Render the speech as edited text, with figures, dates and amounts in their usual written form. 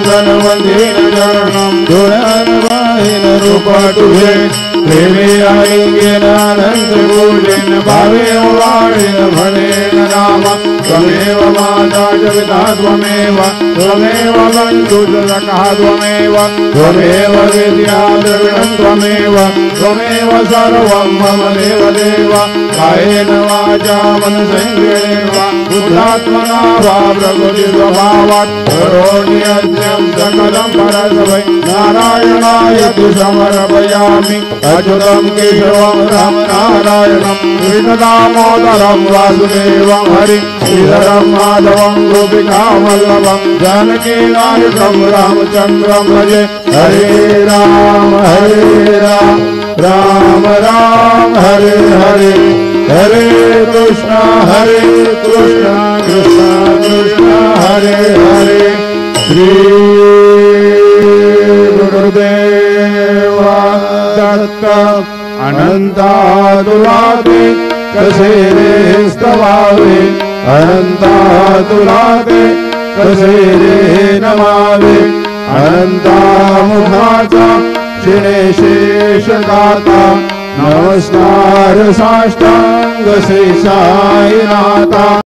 धनवंतेन चरणं दुरन्वाहिन रूपटुभे प्रेमे आलिङ्गेन अनन्तकोटिन भावेन वाणेन भनेन नाम त्वमेव माता च पिता त्वमेव त्वमेव बन्धु च सखा त्वमेव त्वमेव विद्या द्रविणं त्वमेव त्वमेव सर्वं मम देवदेव कायेन वाचा मनसेन्द्रियेण वा बुद्ध्यात्मना वा प्रकृतिस्वभावात् करोमि यज्ञं सकलं परस्मै नारायणाय तु समर्पयामि अच्युतं केशवं रामनारायणं कृष्णदामोदरं वासुदेवं हरिं श्रीधरं माधवं गोपिकावल्लभं जानकीनायकं रामचन्द्रं भजे हरे राम राम राम हरे हरे हरे कृष्ण कृष्ण कृष्ण हरे हरे श्री गुरुदेव दत्त अनंतातुलाते कसे रे स्तवावे अनंतातुलाते कसे रे नमावे अनंता मुखाचा शिणे शेषगाता नमस्कार साष्टांग शेषायनाथा।